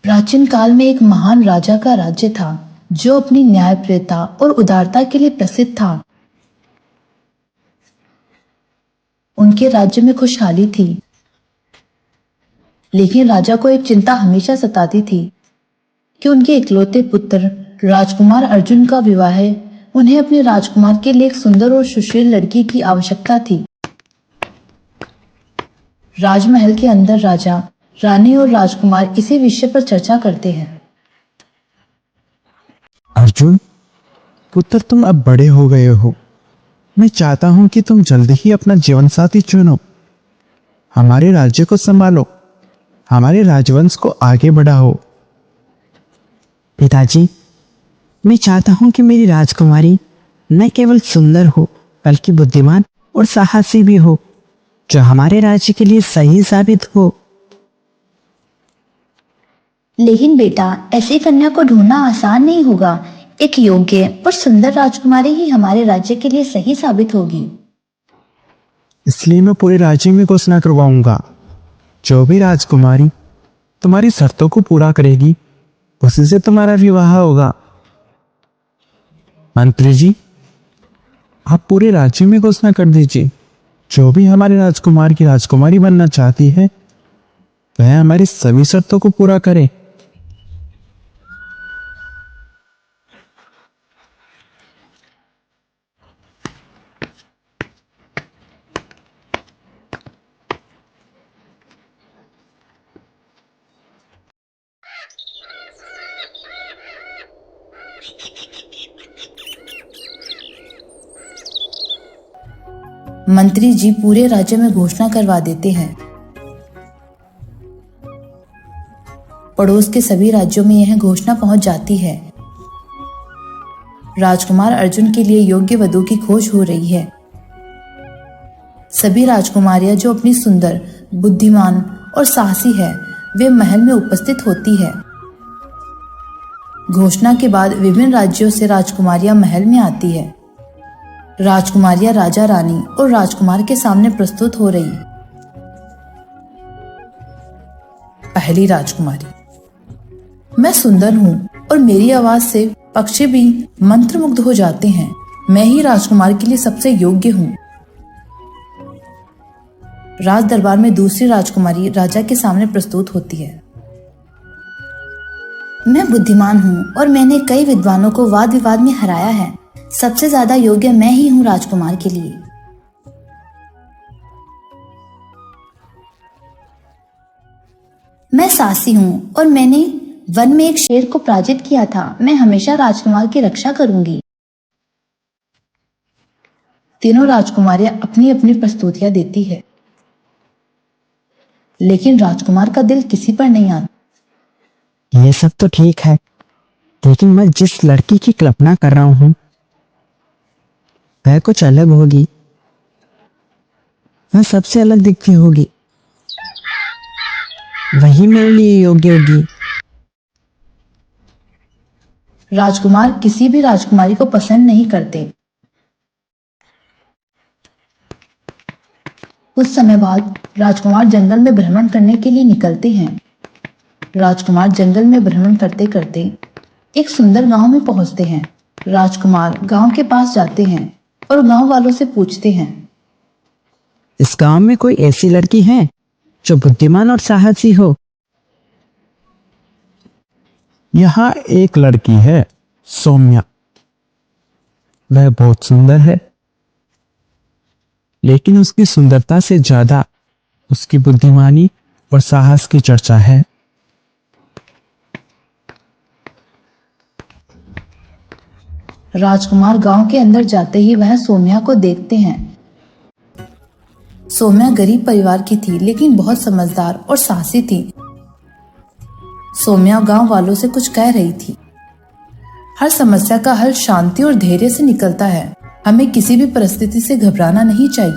प्राचीन काल में एक महान राजा का राज्य था जो अपनी न्यायप्रियता और उदारता के लिए प्रसिद्ध था। उनके राज्य में खुशहाली थी, लेकिन राजा को एक चिंता हमेशा सताती थी कि उनके इकलौते पुत्र राजकुमार अर्जुन का विवाह है। उन्हें अपने राजकुमार के लिए एक सुंदर और सुशील लड़की की आवश्यकता थी। राजमहल के अंदर राजा, रानी और राजकुमार इसी विषय पर चर्चा करते हैं। अर्जुन पुत्र, तुम अब बड़े हो गए हो। मैं चाहता हूं कि तुम जल्दी ही अपना जीवन साथी चुनो। हमारे राज्य को संभालो, हमारे राजवंश को आगे बढ़ाओ। पिताजी, मैं चाहता हूं कि मेरी राजकुमारी न केवल सुंदर हो बल्कि बुद्धिमान और साहसी भी हो, जो हमारे राज्य के लिए सही साबित हो। लेकिन बेटा, ऐसी कन्या को ढूंढना आसान नहीं होगा। एक योग्य और सुंदर राजकुमारी ही हमारे राज्य के लिए सही साबित होगी। इसलिए मैं पूरे राज्य में घोषणा करवाऊंगा, जो भी राजकुमारी तुम्हारी शर्तों को पूरा करेगी उसी से तुम्हारा विवाह होगा। मंत्री जी, आप पूरे राज्य में घोषणा कर दीजिए, जो भी हमारे राजकुमार की राजकुमारी बनना चाहती है वह हमारी सभी शर्तों को पूरा करे। मंत्री जी पूरे राज्य में घोषणा करवा देते हैं। पड़ोस के सभी राज्यों में यह घोषणा पहुंच जाती है। राजकुमार अर्जुन के लिए योग्य वधू की खोज हो रही है। सभी राजकुमारियां जो अपनी सुंदर, बुद्धिमान और साहसी है, वे महल में उपस्थित होती है। घोषणा के बाद विभिन्न राज्यों से राजकुमारियां महल में आती है। राजकुमारियां राजा, रानी और राजकुमार के सामने प्रस्तुत हो रही। पहली राजकुमारी: मैं सुंदर हूं और मेरी आवाज से पक्षी भी मंत्रमुग्ध हो जाते हैं। मैं ही राजकुमार के लिए सबसे योग्य हूं। राज दरबार में दूसरी राजकुमारी राजा के सामने प्रस्तुत होती है। मैं बुद्धिमान हूं और मैंने कई विद्वानों को वाद विवाद में हराया है। सबसे ज्यादा योग्य मैं ही हूं राजकुमार के लिए। मैं साहसी हूं और मैंने वन में एक शेर को पराजित किया था। मैं हमेशा राजकुमार की रक्षा करूंगी। तीनों राजकुमारियां अपनी अपनी प्रस्तुतियां देती है, लेकिन राजकुमार का दिल किसी पर नहीं आता। ये सब तो ठीक है, लेकिन मैं जिस लड़की की कल्पना कर रहा हूं वह कुछ अलग होगी। वह सबसे अलग दिखती होगी। वही मेरे लिए योग्य होगी। राजकुमार किसी भी राजकुमारी को पसंद नहीं करते। कुछ समय बाद राजकुमार जंगल में भ्रमण करने के लिए निकलते हैं। राजकुमार जंगल में भ्रमण करते करते एक सुंदर गांव में पहुंचते हैं। राजकुमार गांव के पास जाते हैं और गांव वालों से पूछते हैं, इस गांव में कोई ऐसी लड़की है जो बुद्धिमान और साहसी हो? यहाँ एक लड़की है, सौम्या। वह बहुत सुंदर है, लेकिन उसकी सुंदरता से ज्यादा उसकी बुद्धिमानी और साहस की चर्चा है। राजकुमार गांव के अंदर जाते ही वह सौम्या को देखते हैं। सौम्या गरीब परिवार की थी, लेकिन बहुत समझदार और साहसी थी। सौम्या गांव वालों से कुछ कह रही थी। हर समस्या का हल शांति और धैर्य से निकलता है। हमें किसी भी परिस्थिति से घबराना नहीं चाहिए।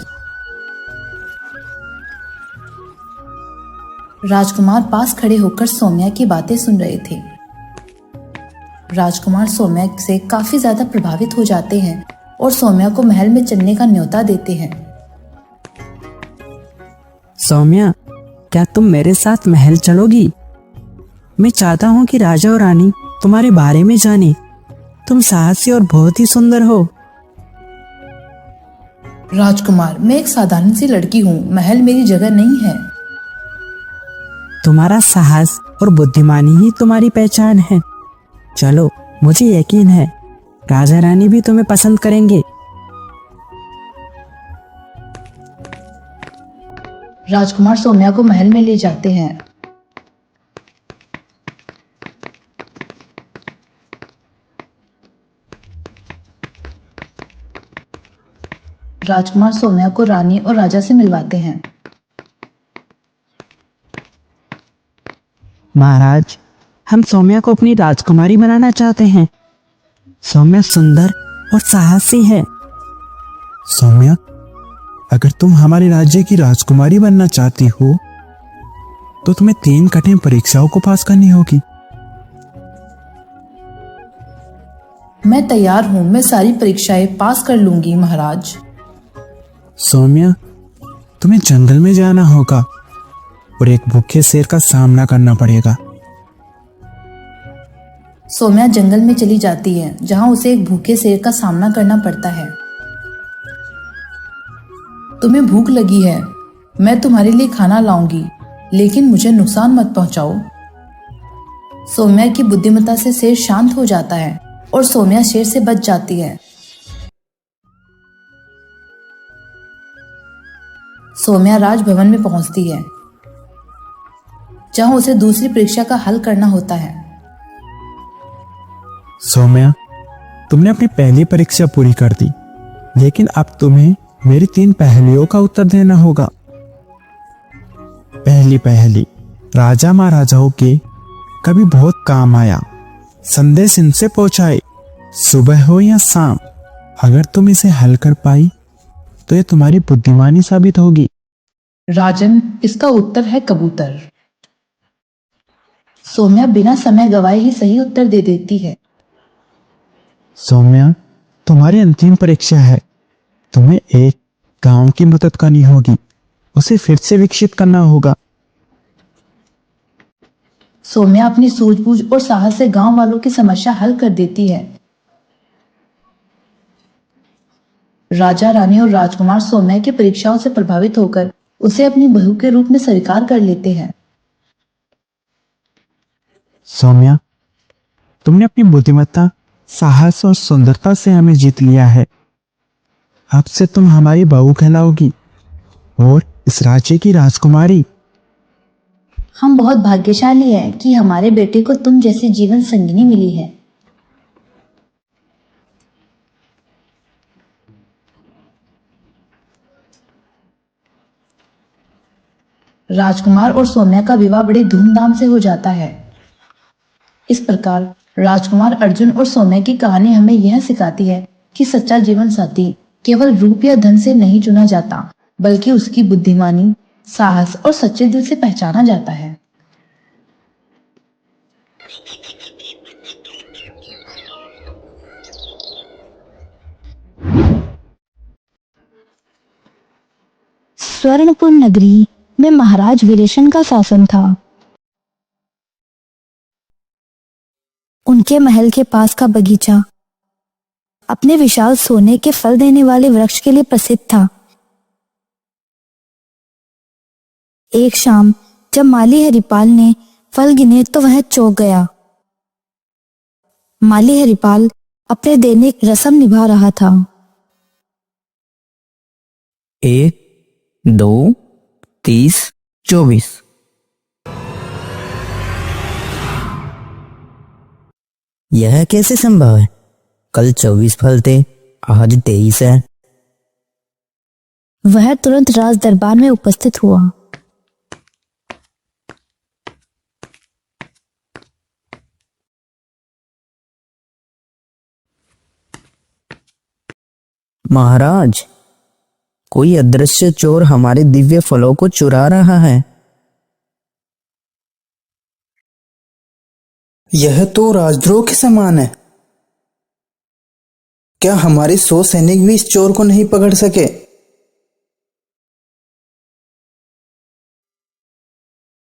राजकुमार पास खड़े होकर सौम्या की बातें सुन रहे थे। राजकुमार सौम्या से काफी ज्यादा प्रभावित हो जाते हैं और सौम्या को महल में चलने का न्योता देते हैं। सौम्या, क्या तुम मेरे साथ महल चलोगी? मैं चाहता हूँ कि राजा और रानी तुम्हारे बारे में जाने। तुम साहसी और बहुत ही सुंदर हो। राजकुमार, मैं एक साधारण सी लड़की हूँ, महल मेरी जगह नहीं है। तुम्हारा साहस और बुद्धिमानी ही तुम्हारी पहचान है। चलो, मुझे यकीन है राजा रानी भी तुम्हें पसंद करेंगे। राजकुमार सौम्या को महल में ले जाते हैं। राजकुमार सौम्या को रानी और राजा से मिलवाते हैं। महाराज, हम सौम्या को अपनी राजकुमारी बनाना चाहते हैं। सौम्या सुंदर और साहसी है। सौम्या, अगर तुम हमारे राज्य की राजकुमारी बनना चाहती हो तो तुम्हें 3 कठिन परीक्षाओं को पास करनी होगी। मैं तैयार हूँ, मैं सारी परीक्षाएं पास कर लूंगी महाराज। सौम्या, तुम्हें जंगल में जाना होगा और एक भूखे शेर का सामना करना पड़ेगा। सौम्या जंगल में चली जाती है, जहां उसे एक भूखे शेर का सामना करना पड़ता है। तुम्हें भूख लगी है, मैं तुम्हारे लिए खाना लाऊंगी, लेकिन मुझे नुकसान मत पहुंचाओ। सौम्या की बुद्धिमत्ता से शेर शांत हो जाता है और सौम्या शेर से बच जाती है। सौम्या राजभवन में पहुंचती है, जहां उसे दूसरी परीक्षा का हल करना होता है। सौम्या, तुमने अपनी पहली परीक्षा पूरी कर दी, लेकिन अब तुम्हें मेरी 3 पहेलियों का उत्तर देना होगा। पहली पहेली, राजा महाराजाओं के कभी बहुत काम आया, संदेश इनसे पहुंचाए, सुबह हो या शाम। अगर तुम इसे हल कर पाई तो ये तुम्हारी बुद्धिमानी साबित होगी। राजन, इसका उत्तर है कबूतर। सौम्या बिना समय गवाए ही सही उत्तर दे देती है। सौम्या, तुम्हारी अंतिम परीक्षा है। तुम्हें एक गांव की मदद करनी होगी, उसे फिर से विकसित करना होगा। सौम्या अपनी सूझबूझ और साहस से गांव वालों की समस्या हल कर देती है। राजा, रानी और राजकुमार सौम्या की परीक्षाओं से प्रभावित होकर उसे अपनी बहू के रूप में स्वीकार कर लेते हैं। सौम्या, तुमने अपनी बुद्धिमत्ता, साहस और सुंदरता से हमें जीत लिया है। अब से तुम हमारी बहू कहलाओगी और इस राज्य की राजकुमारी। हम बहुत भाग्यशाली हैं कि हमारे बेटे को तुम जैसी जीवन संगिनी मिली है। राजकुमार और सौम्या का विवाह बड़े धूमधाम से हो जाता है। इस प्रकार राजकुमार अर्जुन और सौम्या की कहानी हमें यह सिखाती है कि सच्चा जीवन साथी केवल रूप या धन से नहीं चुना जाता, बल्कि उसकी बुद्धिमानी, साहस और सच्चे दिल से पहचाना जाता है। स्वर्णपुर नगरी में महाराज विरेशन का शासन था। उनके महल के पास का बगीचा अपने विशाल सोने के फल देने वाले वृक्ष के लिए प्रसिद्ध था। एक शाम जब माली हरिपाल ने फल गिने तो वह चौंक गया। माली हरिपाल अपने दैनिक रस्म निभा रहा था। 1, 2, 30, 24। यह कैसे संभव है? कल 24 फल थे, आज 23 है। वह तुरंत राज दरबार में उपस्थित हुआ। महाराज, कोई अदृश्य चोर हमारे दिव्य फलों को चुरा रहा है। यह तो राजद्रोह के समान है। क्या हमारे 100 सैनिक भी इस चोर को नहीं पकड़ सके?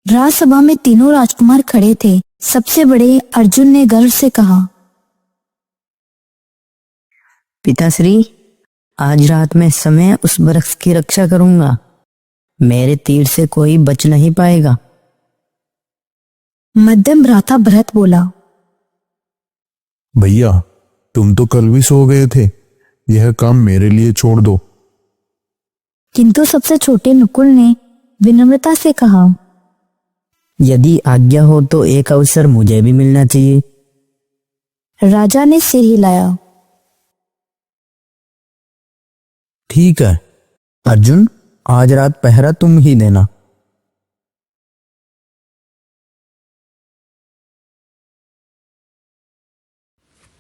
राजसभा में तीनों राजकुमार खड़े थे। सबसे बड़े अर्जुन ने गर्व से कहा। पिताश्री, आज रात में समय उस वृक्ष की रक्षा करूंगा। मेरे तीर से कोई बच नहीं पाएगा। मध्यम भ्राता भरत बोला। भैया, तुम तो कल भी सो गए थे। यह काम मेरे लिए छोड़ दो। किंतु सबसे छोटे नकुल ने विनम्रता से कहा। यदि आज्ञा हो तो एक अवसर मुझे भी मिलना चाहिए। राजा ने सिर हिलाया। ठीक है अर्जुन, आज रात पहरा तुम ही देना।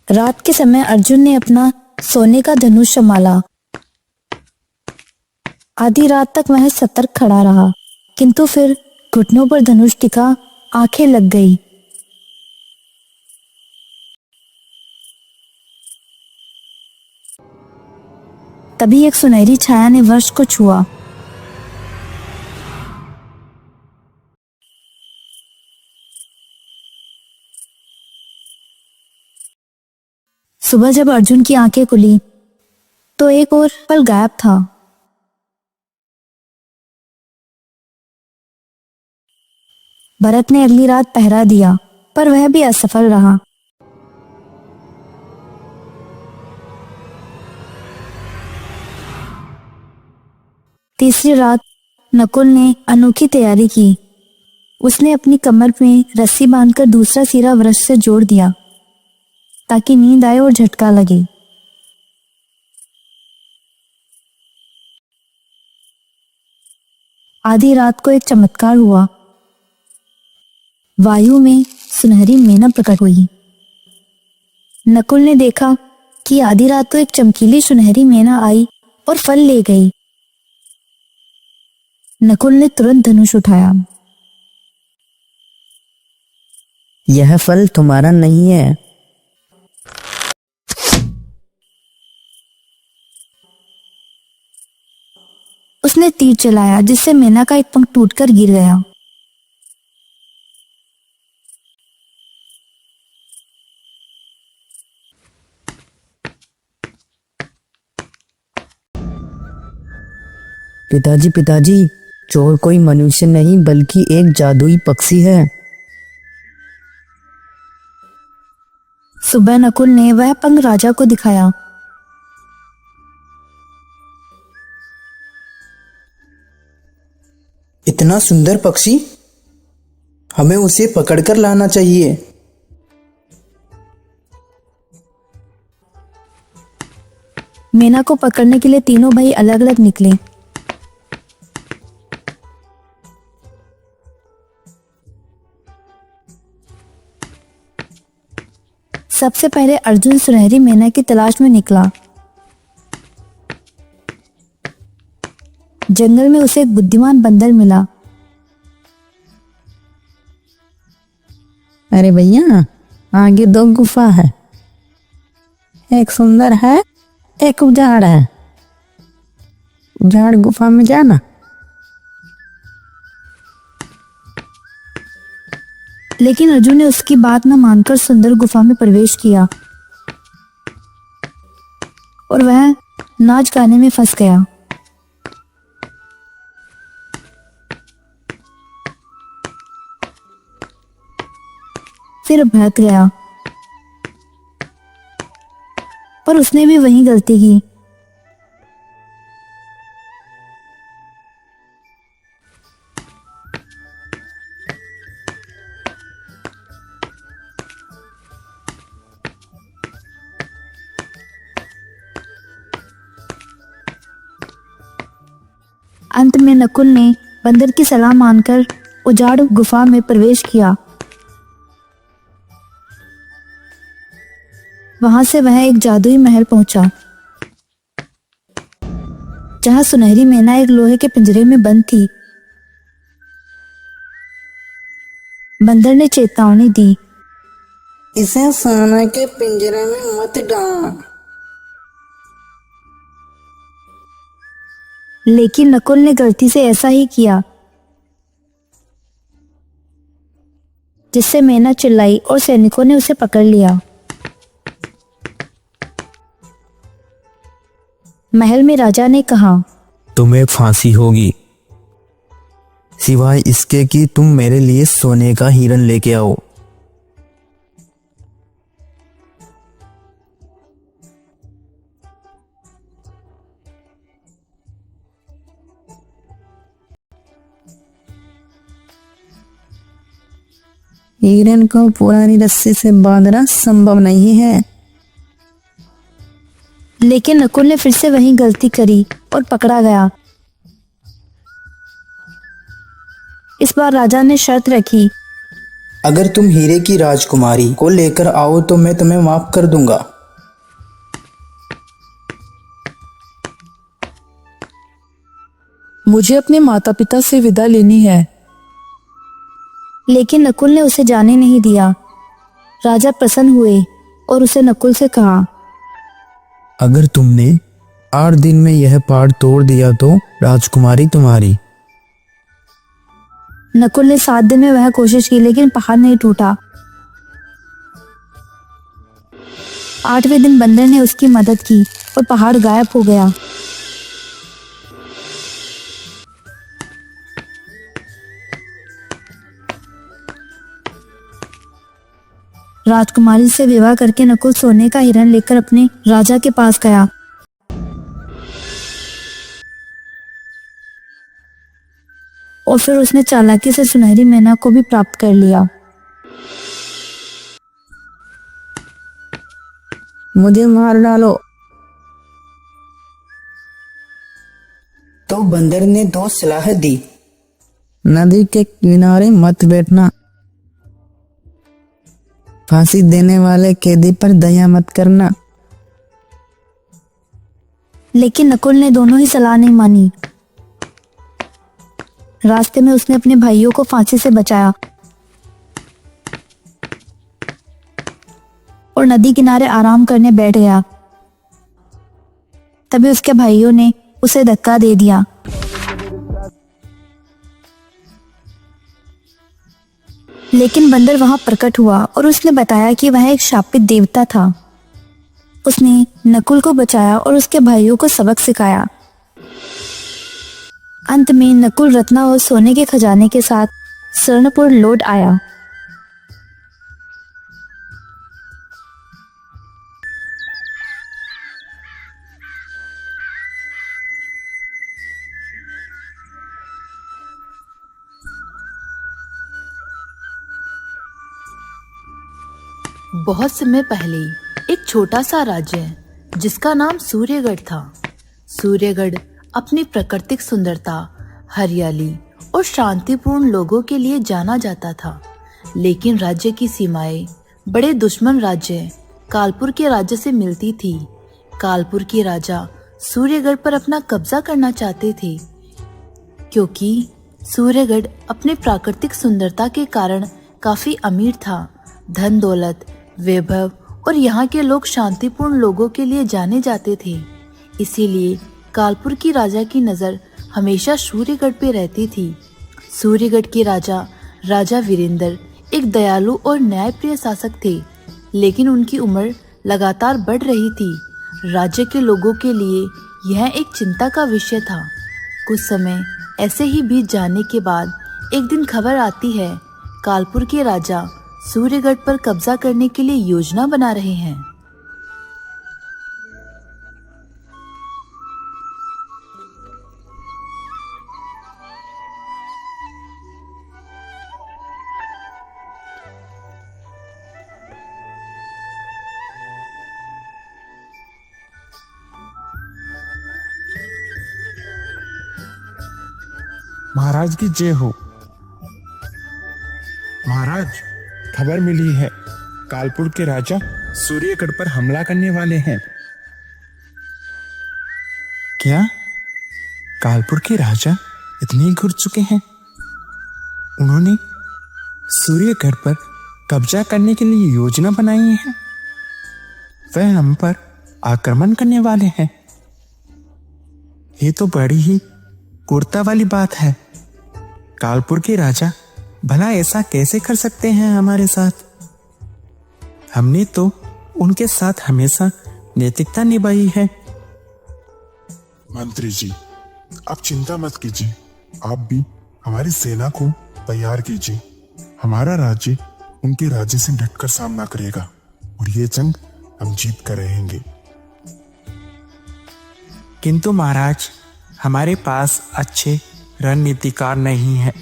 रात के समय अर्जुन ने अपना सोने का धनुष संभाला। आधी रात तक वह सतर्क खड़ा रहा, किंतु फिर घुटनों पर धनुष टिका, आंखें लग गई। तभी एक सुनहरी छाया ने वृक्ष को छुआ। सुबह जब अर्जुन की आंखें खुली तो एक और फल गायब था। भरत ने अगली रात पहरा दिया, पर वह भी असफल रहा। तीसरी रात नकुल ने अनोखी तैयारी की। उसने अपनी कमर में रस्सी बांधकर दूसरा सिरा वृक्ष से जोड़ दिया, ताकि नींद आए और झटका लगे। आधी रात को एक चमत्कार हुआ। वायु में सुनहरी मेना प्रकट हुई। नकुल ने देखा कि आधी रात को एक चमकीली सुनहरी मेना आई और फल ले गई। नकुल ने तुरंत धनुष उठाया। यह फल तुम्हारा नहीं है। उसने तीर चलाया, जिससे मेना का एक पंख टूटकर गिर गया। पिताजी पिताजी, चोर कोई मनुष्य नहीं बल्कि एक जादुई पक्षी है। सुबह नकुल ने वह पंख राजा को दिखाया। इतना सुंदर पक्षी, हमें उसे पकड़कर लाना चाहिए। मेना को पकड़ने के लिए तीनों भाई अलग अलग निकले। सबसे पहले अर्जुन सुनहरी मेना की तलाश में निकला। जंगल में उसे एक बुद्धिमान बंदर मिला। अरे भैया, आगे दो गुफा है, एक सुंदर है, एक उजाड़ है। उजाड़ गुफा में जाना। लेकिन अर्जुन ने उसकी बात न मानकर सुंदर गुफा में प्रवेश किया और वह नाच गाने में फंस गया। फिर भड़क गया, पर उसने भी वही गलती की। अंत में नकुल ने बंदर की सलाह मानकर उजाड़ गुफा में प्रवेश किया। वहां से वह एक जादुई महल पहुंचा, जहां सुनहरी मेना एक लोहे के पिंजरे में बंद थी। बंदर ने चेतावनी दी। इसे सोने के पिंजरे में मत डालना। लेकिन नकुल ने गलती से ऐसा ही किया। जिससे मेना चिल्लाई और सैनिकों ने उसे पकड़ लिया। महल में राजा ने कहा, तुम्हें फांसी होगी, सिवाय इसके कि तुम मेरे लिए सोने का हिरन लेके आओ। हिरन को पुरानी रस्सी से बांधना संभव नहीं है। लेकिन नकुल ने फिर से वही गलती करी और पकड़ा गया। इस बार राजा ने शर्त रखी, अगर तुम हीरे की राजकुमारी को लेकर आओ तो मैं तुम्हें माफ कर दूंगा। मुझे अपने माता पिता से विदा लेनी है। लेकिन नकुल ने उसे जाने नहीं दिया। राजा प्रसन्न हुए और उसे नकुल से कहा, अगर तुमने 8 दिन में यह पहाड़ तोड़ दिया तो राजकुमारी तुम्हारी। नकुल ने 7 दिन में वह कोशिश की, लेकिन पहाड़ नहीं टूटा। 8वें दिन बंदर ने उसकी मदद की और पहाड़ गायब हो गया। राजकुमारी से विवाह करके नकुल सोने का हिरन लेकर अपने राजा के पास गया। और फिर उसने चालाकी से सुनहरी मैना को भी प्राप्त कर लिया। मुझे मार डालो। तो बंदर ने 2 सलाह दी। नदी के किनारे मत बैठना। फांसी देने वाले कैदी पर दया मत करना। लेकिन नकुल ने दोनों ही सलाह नहीं मानी। रास्ते में उसने अपने भाइयों को फांसी से बचाया और नदी किनारे आराम करने बैठ गया। तभी उसके भाइयों ने उसे धक्का दे दिया। लेकिन बंदर वहां प्रकट हुआ और उसने बताया कि वह एक शापित देवता था। उसने नकुल को बचाया और उसके भाइयों को सबक सिखाया। अंत में नकुल रत्ना और सोने के खजाने के साथ स्वर्णपुर लौट आया। बहुत समय पहले एक छोटा सा राज्य जिसका नाम सूर्यगढ़ था। सूर्यगढ़ अपनी प्राकृतिक सुंदरता, हरियाली और शांतिपूर्ण लोगों के लिए जाना जाता था। लेकिन राज्य की सीमाएं बड़े दुश्मन राज्य कालपुर के राज्य से मिलती थी। कालपुर के राजा सूर्यगढ़ पर अपना कब्जा करना चाहते थे, क्योंकि सूर्यगढ़ अपने प्राकृतिक सुंदरता के कारण काफी अमीर था। धन दौलत, वैभव और यहाँ के लोग शांतिपूर्ण लोगों के लिए जाने जाते थे। इसीलिए कालपुर की राजा की नज़र हमेशा सूर्यगढ़ पे रहती थी। सूर्यगढ़ के राजा वीरेंद्र एक दयालु और न्यायप्रिय शासक थे, लेकिन उनकी उम्र लगातार बढ़ रही थी। राज्य के लोगों के लिए यह एक चिंता का विषय था। कुछ समय ऐसे ही बीत जाने के बाद एक दिन खबर आती है, कालपुर के राजा सूर्यगढ़ पर कब्जा करने के लिए योजना बना रहे हैं। महाराज की जय हो। महाराज, खबर मिली है, कालपुर के राजा सूर्यगढ़ पर हमला करने वाले हैं। क्या कालपुर के राजा इतने घुर चुके हैं? उन्होंने सूर्यगढ़ पर कब्जा करने के लिए योजना बनाई है। वह हम पर आक्रमण करने वाले हैं। ये तो बड़ी ही क्रूरता वाली बात है। कालपुर के राजा भला ऐसा कैसे कर सकते हैं हमारे साथ? हमने तो उनके साथ हमेशा नैतिकता निभाई है। मंत्री जी, आप चिंता मत कीजिए। आप भी हमारी सेना को तैयार कीजिए। हमारा राज्य उनके राज्य से डटकर सामना करेगा और ये जंग हम जीत कर रहेंगे। किंतु महाराज, हमारे पास अच्छे रणनीतिकार नहीं है।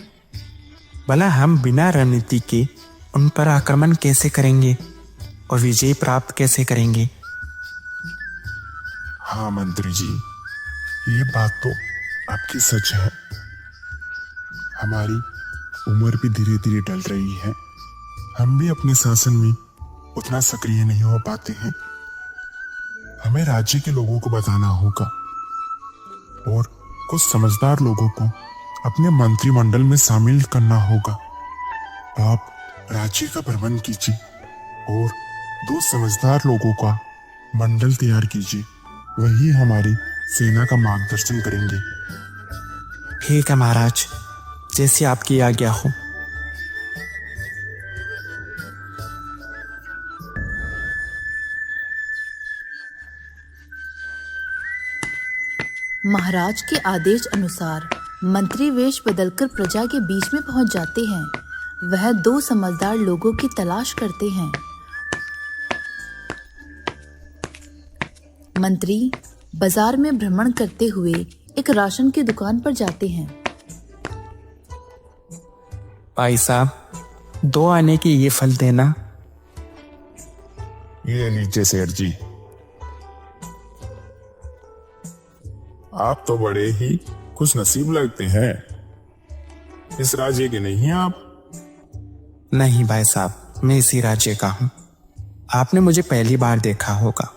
भला हम बिना रणनीति के उन पर आक्रमण कैसे करेंगे और विजय प्राप्त कैसे करेंगे? हाँ मंत्री जी, ये बात तो आपकी सच है। हमारी उम्र भी धीरे धीरे ढल रही है। हम भी अपने शासन में उतना सक्रिय नहीं हो पाते हैं। हमें राज्य के लोगों को बताना होगा और कुछ समझदार लोगों को अपने मंत्रिमंडल में शामिल करना होगा। आप राज्य का भ्रमण कीजिए और 2 समझदार लोगों का मंडल तैयार कीजिए। वही हमारी सेना का मार्गदर्शन करेंगे। ठीक है महाराज, जैसी आपकी आज्ञा हो। महाराज के आदेश अनुसार मंत्री वेश बदलकर प्रजा के बीच में पहुंच जाते हैं। वह 2 समझदार लोगों की तलाश करते हैं। मंत्री बाजार में भ्रमण करते हुए एक राशन की दुकान पर जाते हैं। भाई साहब, 2 आने की ये फल देना। ये लीजिए सेठ जी। आप तो बड़े ही खुश नसीब लगते हैं। इस राज्य के नहीं हैं आप? नहीं भाई साहब, मैं इसी राज्य का हूँ। आपने मुझे पहली बार देखा होगा।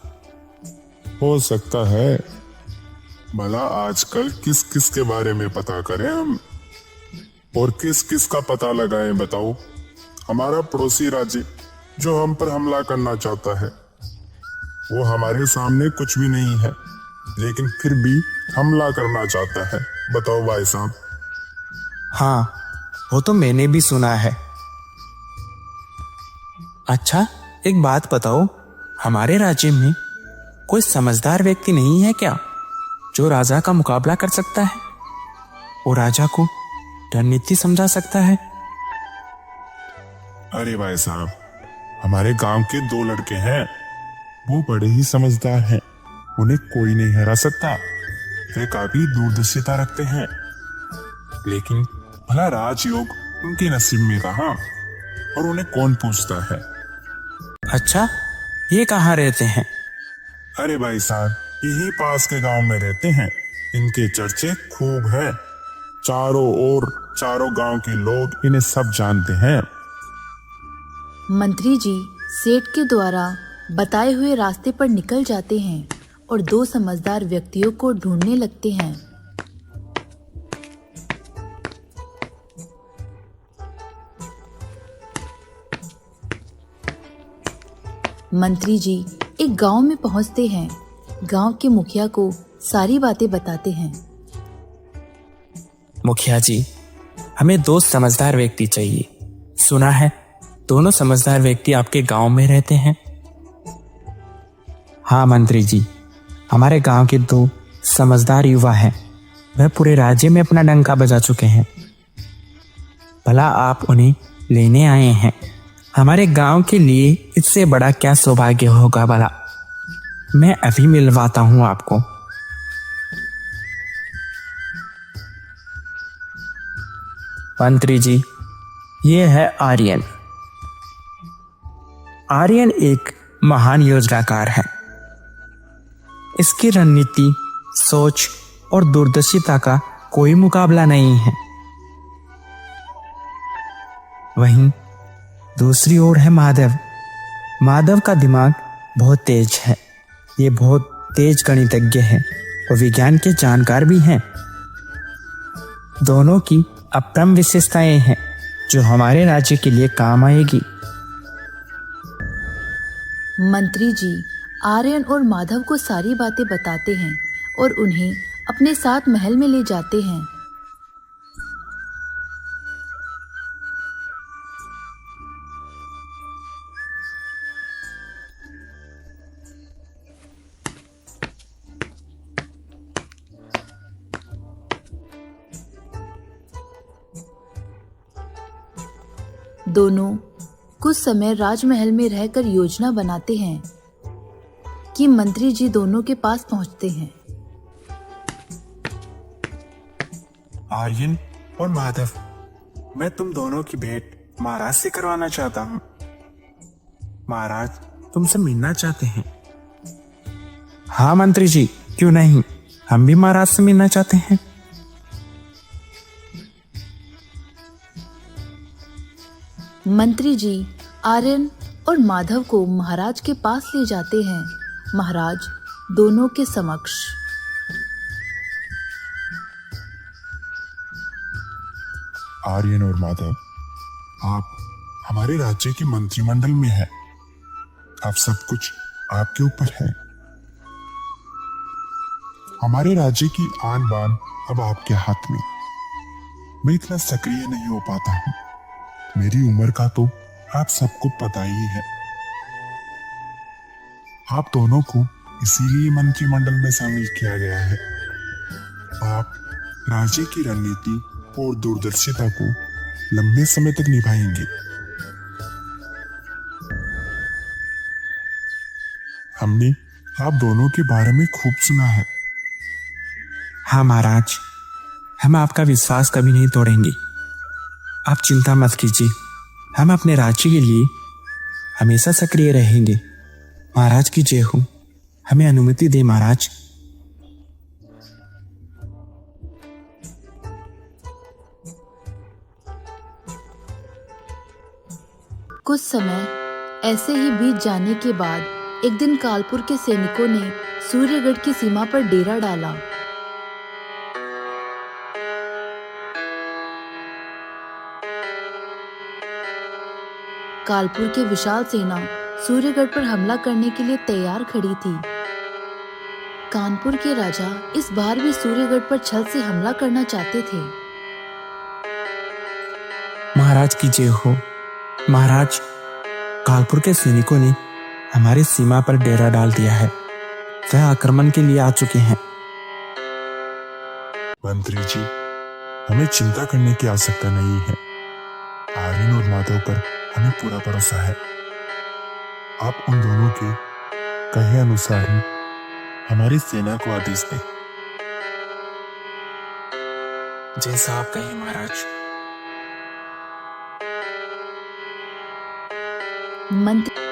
हो सकता है। भला आजकल किस किस के बारे में पता करें हम और किस किस का पता लगाएं, बताओ। हमारा पड़ोसी राज्य जो हम पर हमला करना चाहता है, वो हमारे सामने कुछ भी नहीं है, लेकिन फिर भी हमला करना चाहता है। बताओ भाई साहब। हाँ, वो तो मैंने भी सुना है। अच्छा, एक बात बताओ, हमारे राज्य में कोई समझदार व्यक्ति नहीं है क्या जो राजा का मुकाबला कर सकता है और राजा को रणनीति समझा सकता है? अरे भाई साहब, हमारे गांव के 2 लड़के हैं। वो बड़े ही समझदार हैं। उन्हें कोई नहीं हरा सकता। वे काफी दूरदर्शिता रखते हैं। लेकिन भला राजयोग उनके नसीब में कहाँ और उन्हें कौन पूछता है? अच्छा, ये कहाँ रहते हैं? अरे भाई साहब, यही पास के गांव में रहते हैं। इनके चर्चे खूब हैं। चारों ओर चारों गांव के लोग इन्हें सब जानते हैं। मंत्री जी सेठ के द्वारा बताए हुए रास्ते पर निकल जाते हैं और 2 समझदार व्यक्तियों को ढूंढने लगते हैं। मंत्री जी एक गांव में पहुंचते हैं। गांव के मुखिया को सारी बातें बताते हैं। मुखिया जी, हमें 2 समझदार व्यक्ति चाहिए। सुना है दोनों समझदार व्यक्ति आपके गांव में रहते हैं। हाँ मंत्री जी, हमारे गांव के 2 समझदार युवा हैं। वह पूरे राज्य में अपना डंका बजा चुके हैं। भला आप उन्हें लेने आए हैं। हमारे गांव के लिए इससे बड़ा क्या सौभाग्य होगा भला। मैं अभी मिलवाता हूं आपको। मंत्री जी, ये है आर्यन। आर्यन एक महान योजनाकार है। इसकी रणनीति, सोच और दूरदर्शिता का कोई मुकाबला नहीं है। वहीं दूसरी ओर है माधव। माधव का दिमाग बहुत तेज है। ये बहुत तेज गणितज्ञ है और विज्ञान के जानकार भी हैं। दोनों की अप्रम विशेषताएं हैं जो हमारे राज्य के लिए काम आएगी। मंत्री जी आर्यन और माधव को सारी बातें बताते हैं और उन्हें अपने साथ महल में ले जाते हैं। दोनों कुछ समय राजमहल में रहकर योजना बनाते हैं कि मंत्री जी दोनों के पास पहुंचते हैं। आर्यन और माधव, मैं तुम दोनों की भेंट महाराज से करवाना चाहता हूँ। महाराज तुमसे मिलना चाहते हैं। हाँ मंत्री जी, क्यों नहीं, हम भी महाराज से मिलना चाहते हैं। मंत्री जी आर्यन और माधव को महाराज के पास ले जाते हैं। महाराज दोनों के समक्ष आर्यन और माधव, आप हमारे राज्य के मंत्रिमंडल में हैं। अब सब कुछ आपके ऊपर है। हमारे राज्य की आन बान अब आपके हाथ में। मैं इतना सक्रिय नहीं हो पाता हूं। मेरी उम्र का तो आप सबको पता ही है। आप दोनों को इसीलिए मंत्रिमंडल में शामिल किया गया है। आप राज्य की रणनीति और दूरदर्शिता को लंबे समय तक निभाएंगे। हमने आप दोनों के बारे में खूब सुना है। हाँ महाराज, हम आपका विश्वास कभी नहीं तोड़ेंगे। आप चिंता मत कीजिए, हम अपने राज्य के लिए हमेशा सक्रिय रहेंगे। महाराज की जय हो। हमें अनुमति दे महाराज। कुछ समय ऐसे ही बीत जाने के बाद एक दिन कालपुर के सैनिकों ने सूर्यगढ़ की सीमा पर डेरा डाला। कालपुर की विशाल सेना सूर्यगढ़ पर हमला करने के लिए तैयार खड़ी थी। कानपुर के राजा इस बार भी सूर्यगढ़ पर छल से हमला करना चाहते थे। महाराज की जय हो। महाराज, कालपुर के सैनिकों ने हमारी सीमा पर डेरा डाल दिया है। वह आक्रमण के लिए आ चुके हैं। मंत्री जी, हमें चिंता करने की आवश्यकता नहीं है। आर्यन और माधव पर हमें पूरा भरोसा है। आप उन दोनों के कहे अनुसार ही हमारी सेना को आदेश दें। जैसा आप कहें महाराज। मंत्री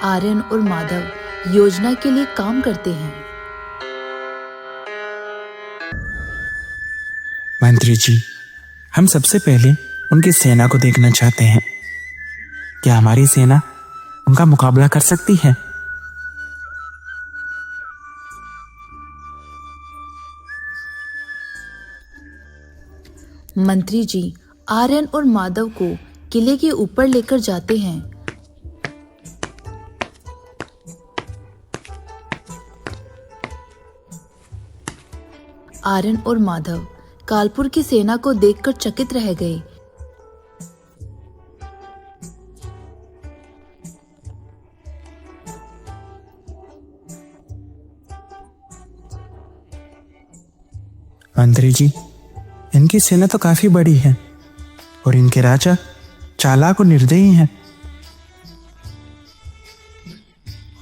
आर्यन और माधव योजना के लिए काम करते हैं। मंत्री जी, हम सबसे पहले उनकी सेना को देखना चाहते हैं। क्या हमारी सेना उनका मुकाबला कर सकती है? मंत्री जी आर्यन और माधव को किले के ऊपर लेकर जाते हैं। आर्यन और माधव कालपुर की सेना को देखकर चकित रह गए। मंत्री जी, इनकी सेना तो काफी बड़ी है और इनके राजा चालाक और निर्दयी हैं।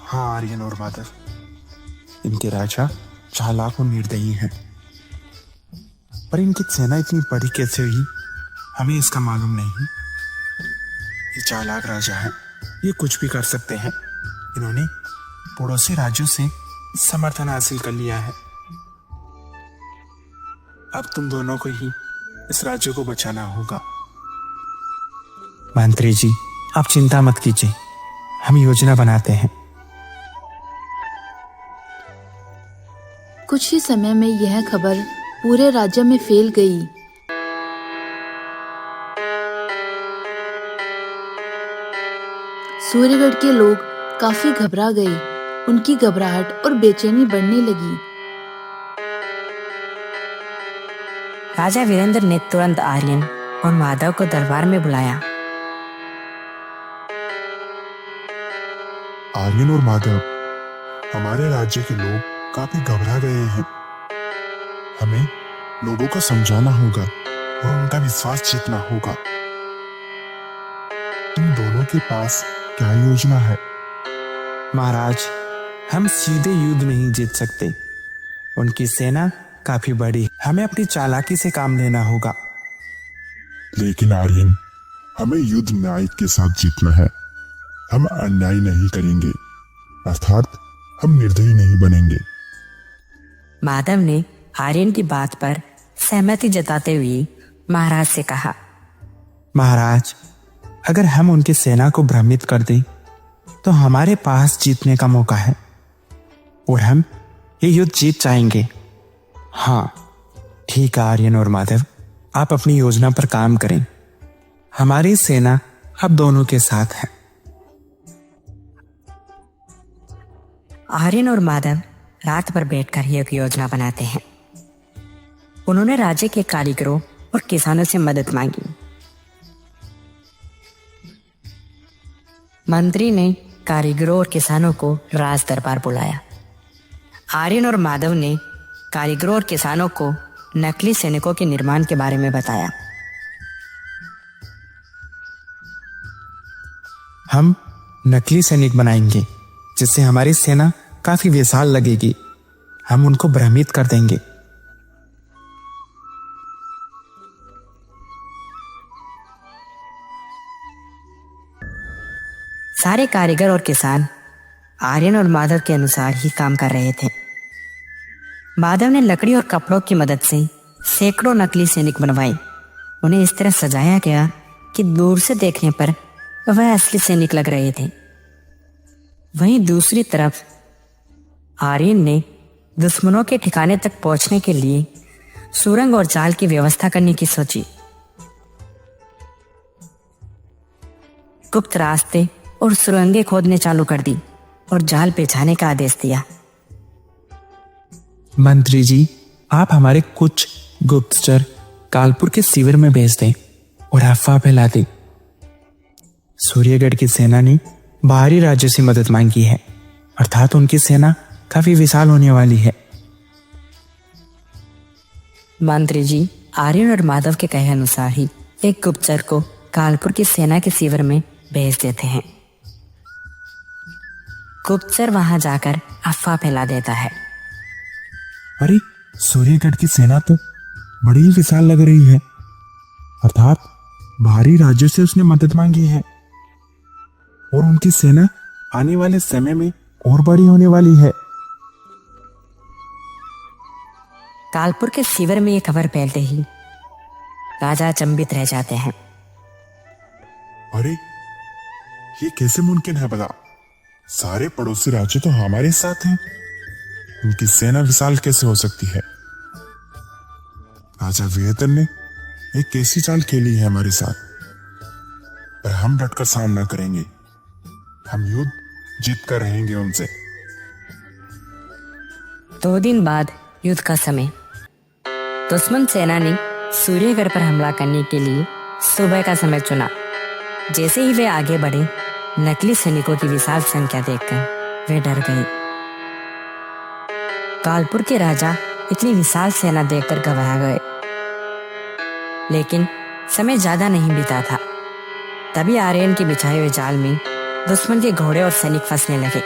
हाँ आर्यन और माधव, इनके राजा चालाक और निर्दयी हैं। पर इनकी सेना इतनी बड़ी कैसे हुई, हमें इसका मालूम नहीं। ये चालाक राजा हैं, ये कुछ भी कर सकते हैं। इन्होंने पड़ोसी राज्यों से समर्थन हासिल कर लिया है। अब तुम दोनों को ही इस राज्य को बचाना होगा। मंत्री जी, आप चिंता मत कीजिए, हम योजना बनाते हैं। कुछ ही समय में यह खबर पूरे राज्य में फैल गई। सूर्यगढ़ के लोग काफी घबरा गए। उनकी घबराहट और बेचैनी बढ़ने लगी। राजा वीरेंद्र ने तुरंत आर्यन और माधव को दरबार में बुलाया। आर्यन और माधव, हमारे राज्य के लोग काफी घबरा गए हैं। हमें लोगों को समझाना होगा और उनका विश्वास जीतना होगा। तुम दोनों के पास क्या योजना है? महाराज, हम सीधे युद्ध नहीं जीत सकते। उनकी सेना काफी बड़ी है। हमें अपनी चालाकी से काम लेना होगा। लेकिन आर्यन, हमें युद्ध न्याय के साथ जीतना है। हम अन्याय नहीं करेंगे, अर्थात हम निर्दयी नहीं बनेंगे। माधव ने आर्यन की बात पर सहमति जताते हुए महाराज से कहा, महाराज, अगर हम उनकी सेना को भ्रमित कर दें तो हमारे पास जीतने का मौका है और हम ये युद्ध जीत जाएंगे। हाँ, ठीक है आर्यन और माधव, आप अपनी योजना पर काम करें। हमारी सेना अब दोनों के साथ है। आर्यन और माधव रात भर बैठकर एक योजना बनाते हैं। उन्होंने राज्य के कारीगरों और किसानों से मदद मांगी। मंत्री ने कारीगरों और किसानों को राज दरबार बुलाया। आर्यन और माधव ने कारीगरों और किसानों को नकली सैनिकों के निर्माण के बारे में बताया। हम नकली सैनिक बनाएंगे जिससे हमारी सेना काफी विशाल लगेगी। हम उनको भ्रमित कर देंगे। सारे कारीगर और किसान आर्यन और माधव के अनुसार ही काम कर रहे थे। माधव ने लकड़ी और कपड़ों की मदद से सैकड़ों नकली सैनिक बनवाए। उन्हें इस तरह सजाया गया कि दूर से देखने पर वह असली सैनिक लग रहे थे। वहीं दूसरी तरफ आर्यन ने दुश्मनों के ठिकाने तक पहुंचने के लिए सुरंग और जाल की व्यवस्था करने की सोची। गुप्त रास्ते और सुरंगें खोदने चालू कर दी और जाल बिछाने का आदेश दिया। मंत्री जी, आप हमारे कुछ गुप्तचर कालपुर के शिविर में भेज दें और अफवाह फैला दें। सूर्यगढ़ की सेना ने बाहरी राज्यों से मदद मांगी है, अर्थात उनकी सेना काफी विशाल होने वाली है। मंत्री जी आर्यन और माधव के कहे अनुसार ही एक गुप्तचर को कालपुर की सेना के शिविर में भेज देते हैं। गुप्तचर वहां जाकर अफवाह फैला देता है। अरे, सूर्यगढ़ की सेना तो बड़ी ही विशाल लग रही है, अर्थात बाहरी राज्यों से उसने मदद मांगी है और उनकी सेना आने वाले समय में और बड़ी होने वाली है। कालपुर के शिविर में ये खबर फैलते ही राजा अचंभित रह जाते हैं। अरे, ये कैसे मुमकिन है बता? सारे पड़ोसी राज्य तो हमारे साथ हैं, उनकी सेना विशाल कैसे हो सकती है? राजा वीरधन ने एक ऐसी चाल खेली है हमारे साथ, पर हम डटकर सामना करेंगे। हम युद्ध जीत कर रहेंगे उनसे। 2 दिन बाद युद्ध का समय। दुश्मन सेना ने सूर्यगढ़ पर हमला करने के लिए सुबह का समय चुना। जैसे ही वे आगे बढ़े, नकली सैनिकों की विशाल संख्या देखकर वे डर गए। कालपुर के राजा इतनी विशाल सेना देखकर घबरा गए। लेकिन समय ज्यादा नहीं बीता था, तभी आर्यन के बिछाए हुए जाल में दुश्मन के घोड़े और सैनिक फंसने लगे।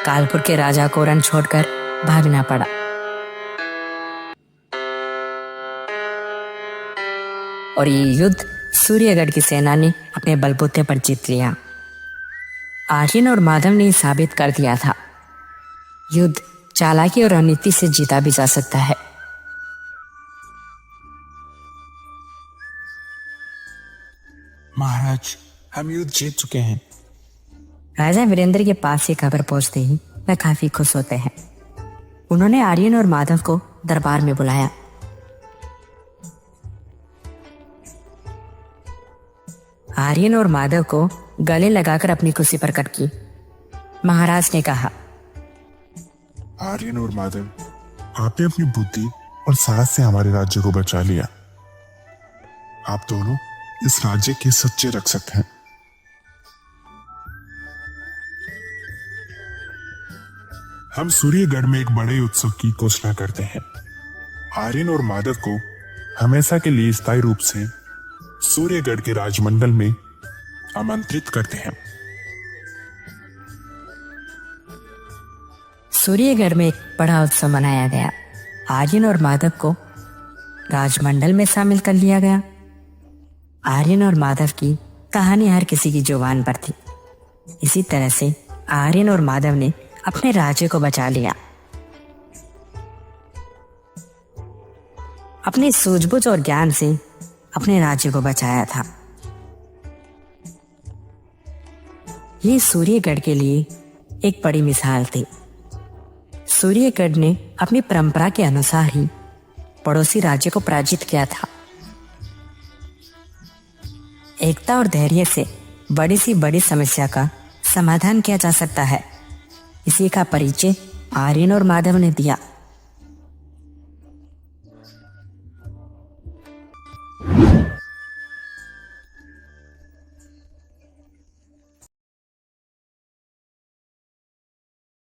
कालपुर के राजा को रण छोड़कर भागना पड़ा। और ये युद्ध सूर्यगढ़ की सेना ने अपने बलबूते पर जीत लिया। आर्यन और माधव ने साबित कर दिया था, युद्ध चालाकी और रणनीति से जीता भी जा सकता है। महाराज, हम युद्ध जीत चुके हैं। राजा वीरेंद्र के पास ये खबर पहुंचते ही वह काफी खुश होते हैं। उन्होंने आर्यन और माधव को दरबार में बुलाया। आर्यन और माधव को गले लगाकर अपनी खुशी प्रकट की। महाराज ने कहा, आर्यन और माधव, आपने अपनी बुद्धि और साहस से हमारे राज्य को बचा लिया। आप दोनों इस राज्य के सच्चे रक्षक हैं। हम सूर्यगढ़ में एक बड़े उत्सव की घोषणा करते हैं। आर्यन और माधव को हमेशा के लिए स्थायी रूप से सूर्यगढ़ के राजमंडल में आमंत्रित करते हैं। सूर्यगढ़ में एक बड़ा उत्सव मनाया गया। आर्यन और माधव को राजमंडल में शामिल कर लिया गया। आर्यन और माधव की कहानी हर किसी की जुबान पर थी। इसी तरह से आर्यन और माधव ने अपने राज्य को बचा लिया। अपनी सूझबूझ और ज्ञान से अपने राज्य को बचाया था। ये सूर्यगढ़ के लिए एक बड़ी मिसाल थी। सूर्यगढ़ ने अपनी परंपरा के अनुसार ही पड़ोसी राज्य को पराजित किया था। एकता और धैर्य से बड़ी सी बड़ी समस्या का समाधान किया जा सकता है। इसी का परिचय आर्यन और माधव ने दिया।